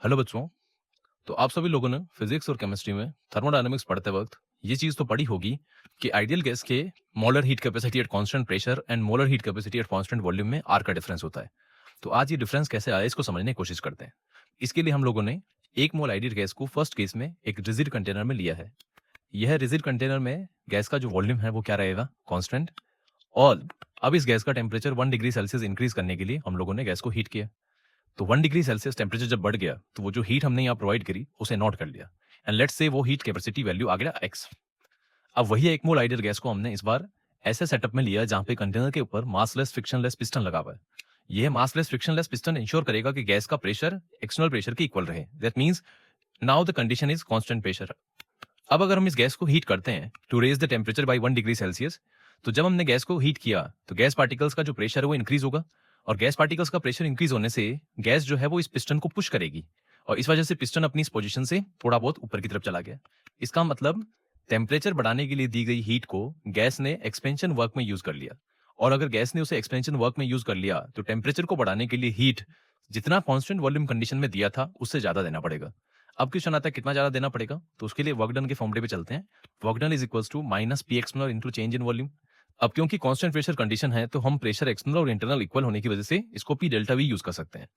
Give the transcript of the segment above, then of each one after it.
Hello बच्चों। तो आप सभी लोगों ने फिजिक्स और केमिस्ट्री में थर्मोडायनामिक्स पढ़ते वक्त ये चीज तो पढ़ी होगी कि आइडियल गैस के molar heat capacity at constant pressure and molar heat capacity at constant volume में आर का डिफरेंस होता है। तो आज ये डिफरेंस कैसे आया इसको समझने की कोशिश करते हैं। इसके लिए हम लोगों ने एक मोल आइडियल गैस को फर्स्ट केस में एक रिजिड कंटेनर में लिया है। यह रिजिड कंटेनर में गैस का जो वॉल्यूम है वो क्या रहेगा, कांस्टेंट। और अब इस गैस का टेम्परेचर 1 डिग्री सेल्सियस इंक्रीज करने के लिए हम लोगों ने गैस को हीट किया। तो 1 डिग्री सेल्सियस टेम्परेचर जब बढ़ गया तो वो जो हीट हमने यहाँ प्रोवाइड करी उसे नोट कर लिया एंड लेट्स से वो हीट कैपेसिटी वैल्यू आ गया एक्स। अब वही एक मोल आइडियल गैस को हमने इस बार ऐसे सेटअप में लिया जहां पे कंटेनर के ऊपर मासलेस फ्रिक्शनलेस पिस्टन लगा हुआ है। यह मासलेस फ्रिक्शनलेस पिस्टन इंश्योर करेगा कि गैस का प्रेशर एक्सटर्नल प्रेशर के इक्वल रहे। That means now the condition is constant pressure. अब अगर हम इस गैस को हीट करते हैं to raise the temperature by 1 degree Celsius, तो जब हमने गैस को हीट किया तो गैस पार्टिकल्स का जो प्रेशर है वो इंक्रीज होगा और गैस पार्टिकल्स का प्रेशर इंक्रीज होने से गैस जो है वो इस पिस्टन को पुश करेगी और इस वजह से पिस्टन अपनी इस पोजीशन से थोड़ा बहुत ऊपर की तरफ चला गया। इसका मतलब टेम्परेचर बढ़ाने के लिए दी गई हीट को गैस ने एक्सपेंशन वर्क में यूज कर लिया और अगर गैस ने उसे एक्सपेंशन वर्क में यूज कर लिया तो टेम्परेचर को बढ़ाने के लिए हीट जितना कांस्टेंट वॉल्यूम कंडीशन में दिया था उससे ज्यादा देना पड़ेगा। अब क्वेश्चन आता है कितना ज्यादा देना पड़ेगा, तो उसके लिए वर्क डन के फॉर्मूले पे चलते हैं। Work done is equals to minus P external into change in volume. अब क्योंकि कांस्टेंट प्रेशर कंडीशन है तो हम प्रेशर एक्सटर्नल और इंटरनल इक्वल होने की वजह से इसको पी डेल्टा वी यूज कर सकते हैं।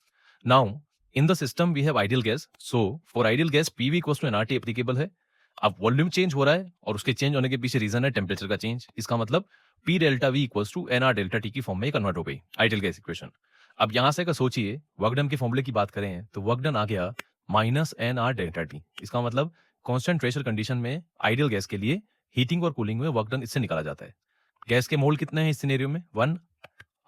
Now in the system we have ideal gas, so for ideal gas PV equals to NRT applicable है। अब वॉल्यूम चेंज हो रहा है और उसके चेंज होने के पीछे रीजन है टेम्परेचर का चेंज। इसका मतलब P delta V equals to NR delta T की फॉर्म में कन्वर्ट हो गई आइडियल गैस इक्वेशन। अब यहां से अगर सोचिए वर्क डन के फॉर्मूले की बात करें तो वर्क डन आ गया minus N R delta T. इसका मतलब कांस्टेंट प्रेशर कंडीशन में आइडियल गैस के लिए हीटिंग और कूलिंग में वर्क डन इससे निकाला जाता है। गैस के मोल कितने हैं इस सिनेरियो में 1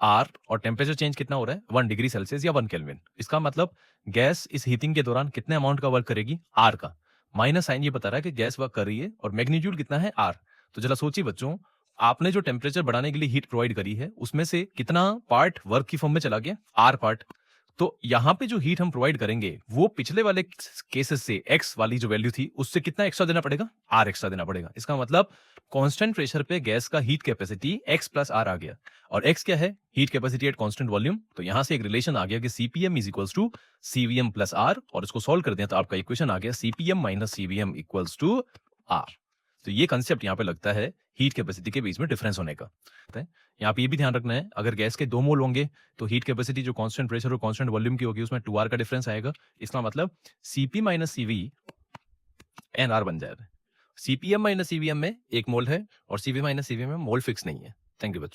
आर और टेम्परेचर चेंज कितना हो रहा है 1 डिग्री सेल्सियस या 1 केल्विन। इसका मतलब गैस इस हीटिंग के दौरान कितने अमाउंट का वर्क करेगी, आर का। माइनस साइन ये बता रहा है कि गैस वर्क कर रही है और मैग्नीट्यूड कितना है आर। तो जरा सोचिए बच्चों, आपने जो टेम्परेचर बढ़ाने के लिए हीट प्रोवाइड करी है उसमें से कितना पार्ट वर्क की फॉर्म में चला गया, आर पार्ट। तो यहाँ पे जो हीट हम प्रोवाइड करेंगे वो पिछले वाले केसेस से एक्स वाली जो वैल्यू थी उससे कितना एक्स्ट्रा देना पड़ेगा, आर एक्स्ट्रा देना पड़ेगा। इसका मतलब कांस्टेंट प्रेशर पे गैस का heat capacity x plus R आ गया और एक्स क्या है, heat capacity at constant volume. तो यहां से एक रिलेशन आ गया कि CPM is equals to CVM plus R और इसको सॉल्व कर दिया तो आपका इक्वेशन आ गया CPM minus CVM equals to R. तो ये कंसेप्ट यहाँ पे लगता है हीट कैपेसिटी के बीच में डिफरेंस होने का। यहाँ पे ये भी ध्यान रखना है अगर गैस के 2 मोल होंगे तो हीट कैपेसिटी जो कांस्टेंट प्रेशर और कांस्टेंट वॉल्यूम की होगी उसमें 2r का डिफरेंस आएगा। इसका मतलब CP minus CV N R बन जाएगा। सीपीएम माइनस सीवीएम में 1 मोल है और सीवी माइनस सीवीएम में मोल फिक्स नहीं है। थैंक यू बच्चों।